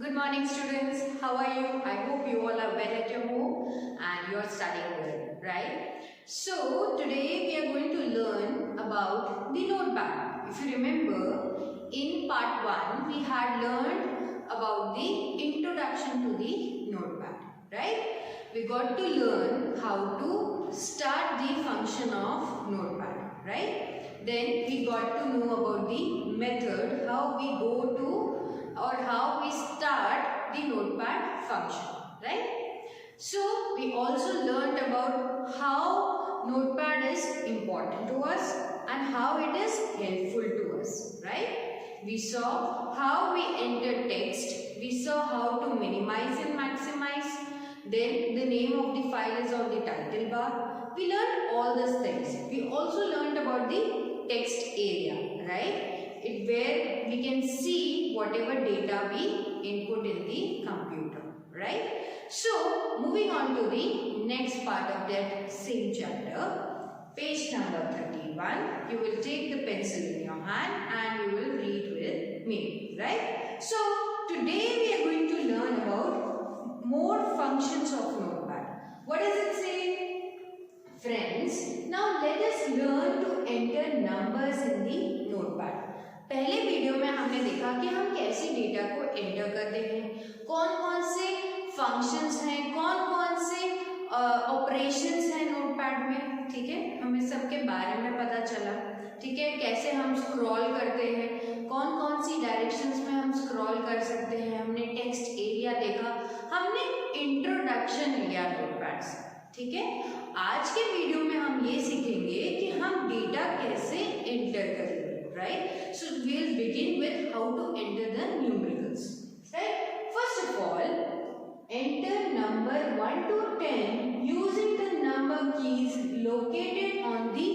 Good morning students, how are you? I hope you all are well at your home and you are studying well, right? So today we are going to learn about the notepad. If you remember, in part 1 we had learned about the introduction to the notepad, right? We got to learn how to start the function of notepad, right? Then we got to know about the method, how we go to or how we start the notepad function, right? So we also learned about how notepad is important to us and how it is helpful to us, right? We saw how we enter text, we saw how to minimize and maximize, then the name of the file is on the title bar. We learned all these things. We also learned about the text area, right? Where we can see whatever data we input in the computer, right? So moving on to the next part of that same chapter, page number 31. You will take the pencil in your hand and you will read with me, right? So today we are going to learn about more functions of notepad. What does it say? Friends, now let us learn to enter numbers in the notepad. पहले video में हमने देखा कि हम कैसे data को enter करते हैं, कौन कौन से फंक्शंस हैं, कौन कौन से ऑपरेशंस हैं नोटपैड में, ठीक है, हमें सबके बारे में पता चला, ठीक है, कैसे हम स्क्रॉल करते हैं, कौन कौन सी डायरेक्शंस में हम स्क्रॉल कर सकते हैं, हमने टेक्स्ट एरिया देखा, हमने इंट्रोडक्शन लिया नोटपैड से, ठीक है। आज के वीडियो में हम ये सीखेंगे कि हम डेटा कैसे एंटर करेंगे, right? So we will begin with how to enter the numericals, right? First of all, enter number 1 to 10 using the number keys located on the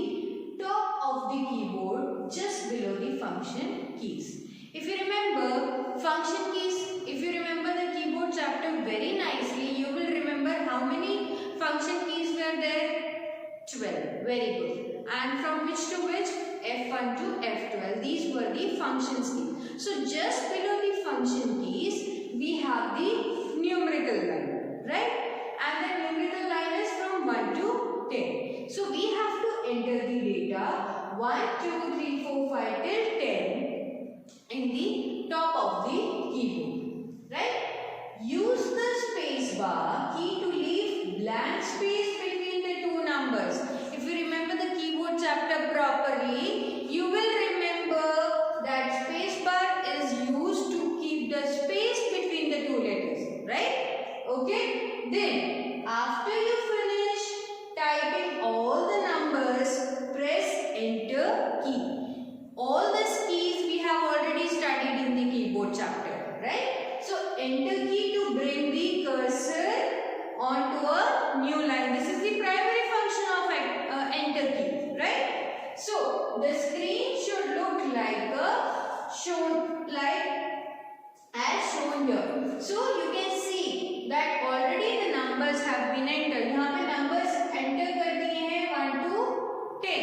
top of the keyboard just below the function keys. If you remember function keys, if you remember the keyboard chapter very nicely, you will remember how many function keys were there? 12. Very good. And from which to which? F1 to F12. These were the functions keys. So just below the function keys, we have the numerical line, right? And the numerical line is from 1 to 10. So we have to enter the data 1, 2, 3, 4, 5 till 10 in the top of the keyboard, right? Use the space bar key to leave blank space between the two numbers. If you remember the keyboard chapter properly, you will remember that space bar is used to keep the space between the two letters, right? Okay. Then after you finish typing all the numbers, press enter key. All these keys we have already studied in the keyboard chapter, right? So enter key to bring the cursor onto a new line. This is the primary function of enter key, right? So the screen should look like as shown here. So you can see that already the numbers have been entered. यहाँ पे numbers enter कर दिए हैं 1 to 10.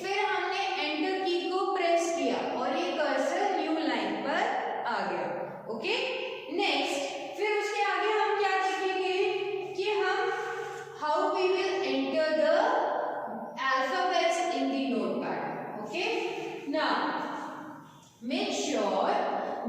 फिर हमने enter की को press किया और ये cursor new line पर आ गया. Okay? Next, फिर उसके आगे हम क्या देखेंगे कि हम how we will enter the alphabets in the notepad. Okay? Now, make sure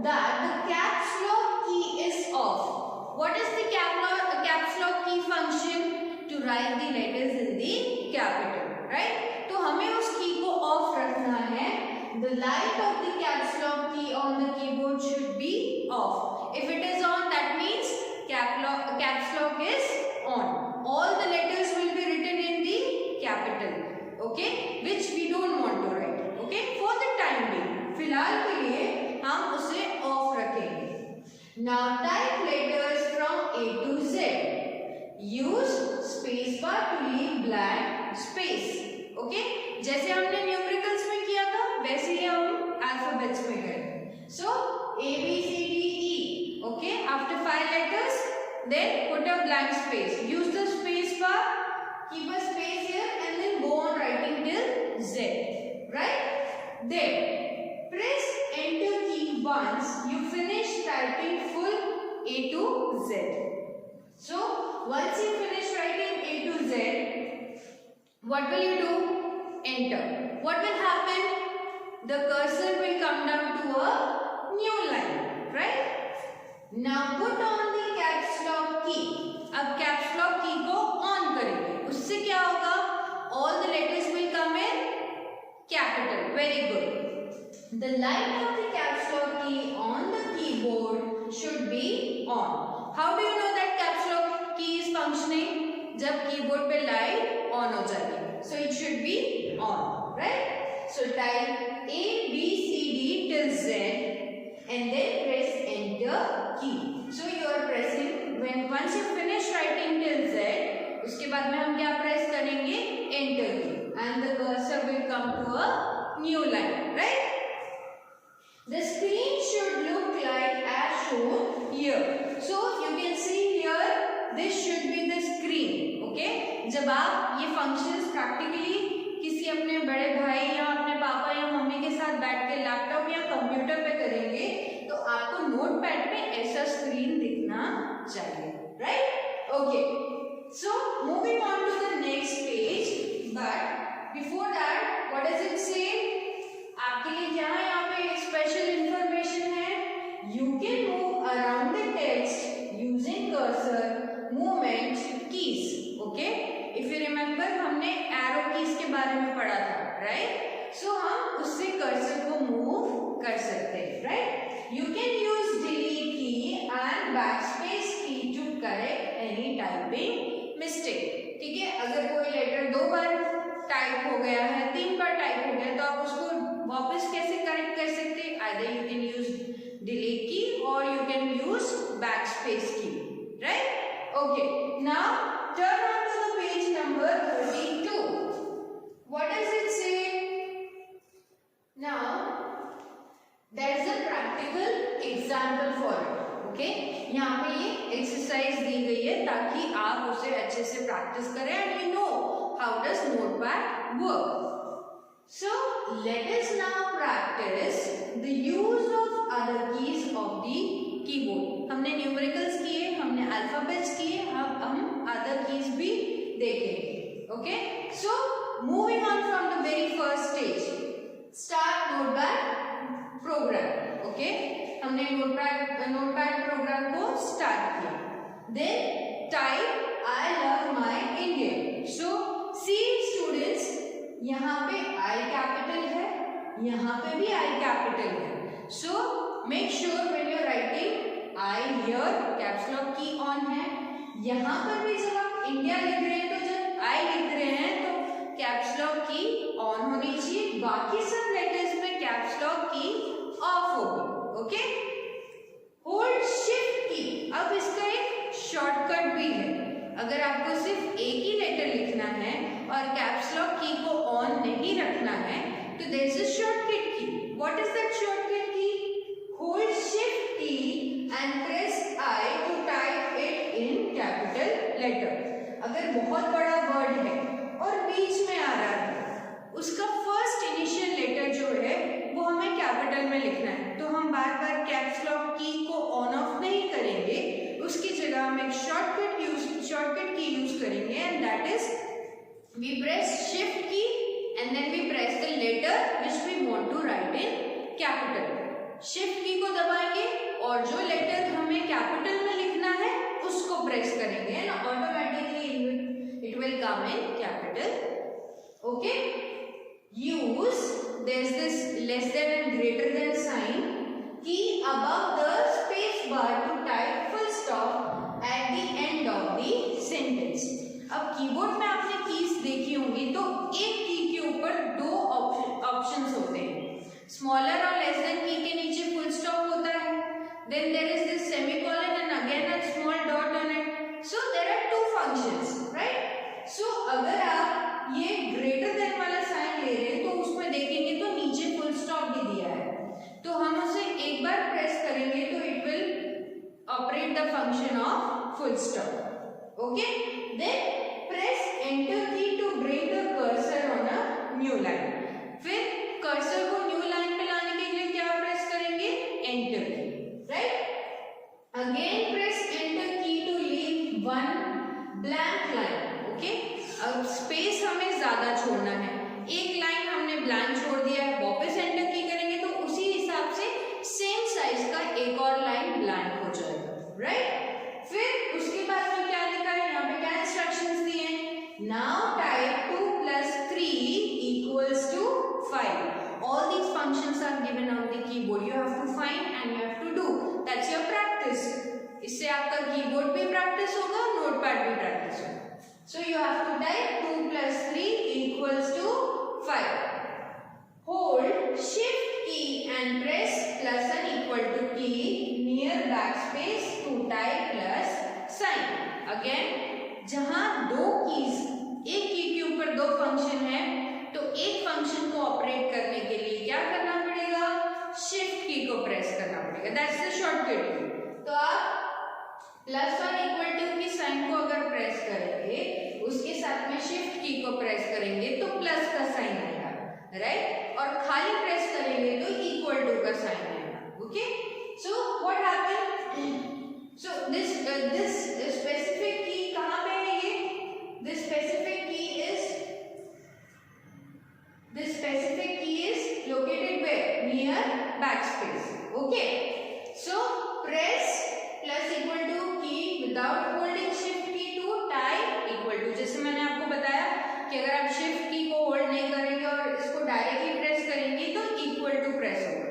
that the caps lock key is off. What is the caps lock key function? To write the letters in the capital, right? तो हमें उस की को off रखना है. The light of the caps lock key on the keyboard should be off. If it is on, that means caps lock is on. All the letters will be written in the capital, okay, which we don't want to write, okay, for the time being. फिलहाल के लिए हम उसे off रखेंगे. Now type letters from A to Z. Use space bar to leave blank space, okay. जैसे हमने numericals में किया था वैसे ही हम alphabets में करेंगे. So A B C D E, okay. After 5 letters, then put a blank space. Use the space bar, keep a space here and then go on writing till Z, right? Then press enter key once you finish typing full A to Z. So once you finish writing A to Z, what will you do? Enter. What will happen? The cursor will come down to a new line, right? Now put on the caps lock key. अब caps lock key को on करेंगे, उससे क्या होगा? All the letters will come in capital. Very good. The light of the caps lock key on the keyboard should be on. How do you know that caps lock key is functioning? जब keyboard पे light on हो जाएगी. So it should be on, right? So type A, B, C, D till Z and then press enter key. So you are pressing, once you finish writing till Z, उसके बाद में हम क्या press करेंगे? Enter key. And the cursor will come to a new line, right? The screen should look like as shown here. So you can see here, this should be the screen, okay? जब आप ये functions practically किसी अपने बड़े भाई या अपने पापा या मम्मी के साथ बैठ के लैपटॉप या कंप्यूटर पे करेंगे तो आपको नोटपैड पे ऐसा स्क्रीन दिखना चाहिए, right? Okay, so moving on to the next page, but before that what does it say? आपके लिए क्या है यहाँ पे स्पेशल इंफॉर्मेशन है. You can move around the text using cursor movement keys. Okay, if you remember हमने arrow keys के बारे में पढ़ा था, राइट? सो हम उससे कर्सर को मूव कर सकते हैं, right? You can use delete key and backspace key to correct any typing mistake. ठीक है, अगर कोई लेटर 2 बार टाइप हो गया है, 3 बार टाइप हो गया, तो आप उसको वापस कैसे करेक्ट कर सकते हैं? Either you can use delete की और यू कैन यूज बैकस्पेस की, right? Okay, now turn on to the page number 32. What does it say? Now there is a practical example for it. Okay, यहाँ पे ये exercise दी गई है ताकि आप उसे अच्छे से practice करें and you know how does notepad work. So let us now practice the use of other keys of the keyboard. हमने न्यूमेरिकल्स किए, हमने अल्फाबेट्स किए, अब हम अदर कीज भी देखेंगे. Okay, so moving on from the very first stage, start notepad program. Okay, हमने notepad program को स्टार्ट किया. Then type I love my Indian. So see students, यहाँ पे आई कैपिटल है, यहाँ पे भी आई कैपिटल है. So make sure when you are writing I here caps lock की on है. यहाँ पर भी जब आप इंडिया लिख रहे हैं तो जब I लिख रहे हैं तो caps lock की on होनी चाहिए, बाकी सब लेटर्स में caps lock की off होगी. ओके, होल्ड शिफ्ट की. अब इसका एक शॉर्टकट भी है. अगर आपको सिर्फ एक ही लेटर लिखना है और caps lock की को on नहीं रखना है तो there is a shortcut key. What is that shortcut key? Hold shift key and press I to type it in capital letter. अगर बहुत बड़ा वर्ड है और बीच में आ रहा है, उसका फर्स्ट इनिशियल लेटर जो है वो हमें कैपिटल में लिखना है, तो हम बार बार कैप्स लॉक की को ऑन ऑफ नहीं करेंगे, उसकी जगह हम एक शॉर्टकट की यूज करेंगे and that is we press shift key and then we press the letter which we want to write in capital. Shift key को दबाएंगे और जो लेटर हमें कैपिटल में लिखना है उसको प्रेस करेंगे and automatically it will come in capital. Okay, use there is this less than and greater than sign key above the space bar to type full stop at the end of the sentence. अब keyboard में आपने keys देखी होंगी तो एक की के ऊपर 2 ऑप्शंस होते हैं. स्मॉलर और लेस देन की के नीचे फुल स्टॉप होता है, then there is this semicolon and again a small dot on it. So there are 2 functions, right? So अगर आप ये greater than वाला साइन ले रहे हैं तो उसमें देखेंगे तो नीचे फुल स्टॉप भी दिया है, तो हम उसे एक बार प्रेस करेंगे तो it will operate the function of full stop. Okay, then press enter key to bring the cursor on a new line. फिर कर्सर को न्यू लाइन पे लाने के लिए क्या प्रेस करेंगे? एंटर की, राइट? अगेन ब्लैंक छोड़ दिया है, वापस एंटर की करेंगे तो उसी हिसाब से सेम साइज का एक और लाइन ब्लैंक हो जाएगा, राइट। फिर उसके बाद में क्या लिखा है, यहाँ पे क्या इंस्ट्रक्शंस दिए हैं, now type 2 + 3 = 5. All these functions are given on the keyboard. You have to find and you have to do. That's your practice. इससे आपका कीबोर्ड भी प्रैक्टिस होगा, नोटपैड भी प्रैक्टिस होगा. So you have to type 2 + 3 = 5. Hold Shift key and press += key near backspace to type +sign. Again, जहां दो keys, एक की के ऊपर दो फंक्शन है तो एक फंक्शन को ऑपरेट करने के लिए क्या करना पड़ेगा, शिफ्ट की को प्रेस करना पड़ेगा. That's the shortcut. तो आप +1 की साइन को अगर प्रेस करेंगे, उसके साथ में शिफ्ट की को प्रेस करेंगे तो प्लस का साइन आएगा, राइट. और खाली प्रेस करेंगे तो इक्वल टू का साइन आएगा. Okay, so what happened, so this specific की कहां पे है, ये this specific key is located where, near backspace. Okay, so press += key without holding shift key to type = जैसे मैंने आपको बताया कि अगर आप शिफ्ट की को होल्ड नहीं करेंगे और इसको डायरेक्टली प्रेस करेंगे तो इक्वल टू प्रेस होगा,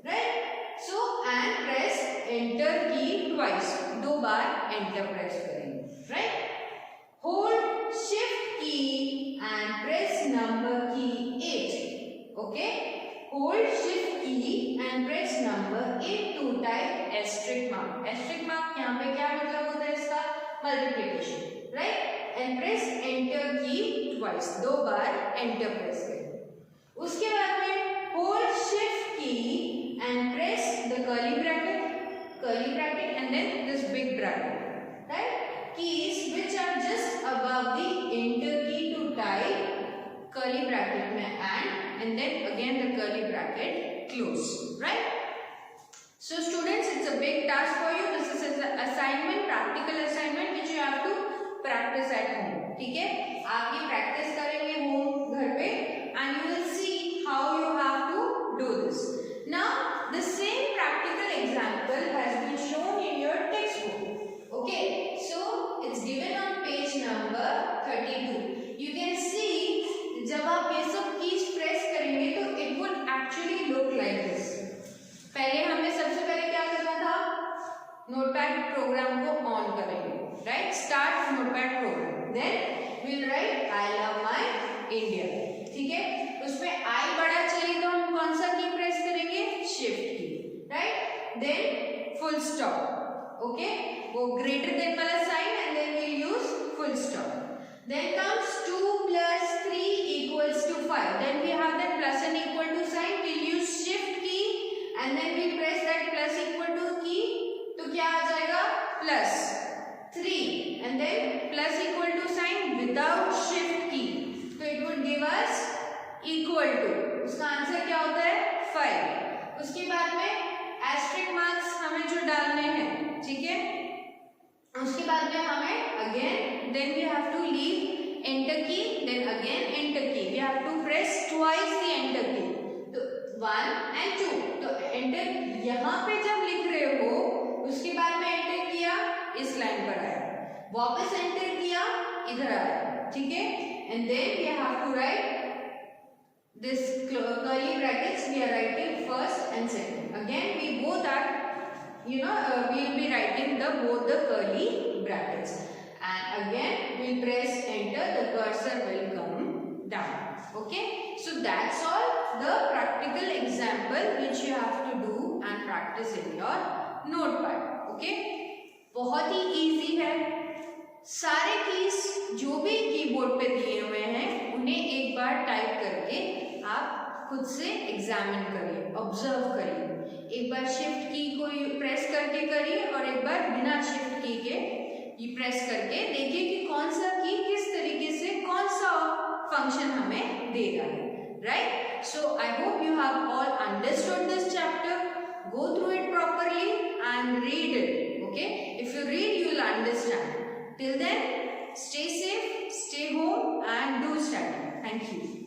right. So and press enter key twice, 2 बार एंटर प्रेस करेंगे, right. Hold shift key and press number key 8. Okay, hold shift key and press number 8 to type asterisk mark. Asterisk mark यहाँ पे क्या मतलब होता है इसका, multiplication, right. And press enter key twice, 2 बार एंटर प्रेस करें. उसके बाद में hold shift key and press the curly bracket and then this big bracket, right. keys which are just above the enter key to type curly bracket में and then again the curly bracket close, right. So students, it's a big task for you. This is an assignment, practical assignment which you have to practice at home. ठीक है, आप ये practice करेंगे home घर पे and you will see how you have to do this. Now the same practical example has been shown in your textbook. Okay, so it's given on page number 32. You can see जब आप ये सब keys press करेंगे तो it would actually look like this. पहले हमें सबसे पहले क्या करना था, नोटपैड प्रोग्राम को ऑन करेंगे, राइट. Start notepad program, then we'll write I love my India. ठीक है, उसमें I बड़ा चाहिए तो हम कौन सा की प्रेस करेंगे, shift key, right. Then full stop. Okay, वो greater than वाला sign and then we'll use full stop. Then comes 2 + 3 = 5. Then we have that plus and equal to sign. We'll use shift key and then we press that plus equal to key. तो क्या आ जाएगा, +3 and then plus equal to sign without shift key. तो it would give us equal to. उसका answer क्या होता है, 5. उसके बाद में एस्ट्रिक मार्क्स हमें जो डालने हैं, ठीक है. उसके बाद में हमें again then we have to leave enter key, then again enter key. We have to press twice the enter key. तो 1 and 2. तो एंटर यहाँ पे जब लिख रहे हो उसके बाद में एंटर किया, इस लाइन पर आया, वापस एंटर किया, इधर आया, ठीक है. And then we have to write this curly brackets. We are writing first and second. Again we both are, we will be writing both the curly brackets and again we will press enter, the cursor will come down. Okay, so that's all the practical example which you have to do and practice in your notepad. Okay, बहुत ही easy है. सारे keys जो भी keyboard पे दिए हुए हैं उन्हें एक बार टाइप करके आप खुद से एग्जामिन करिए, ऑब्जर्व करिए. एक बार शिफ्ट की को प्रेस करके करिए और एक बार बिना शिफ्ट की के ये प्रेस करके देखिए कि कौन सा की किस तरीके से कौन सा फंक्शन हमें दे रहा है, right. So I hope you have all understood this chapter. Go through it properly and read it. Okay, if you read you will understand. Till then, stay safe, stay home and do study. Thank you.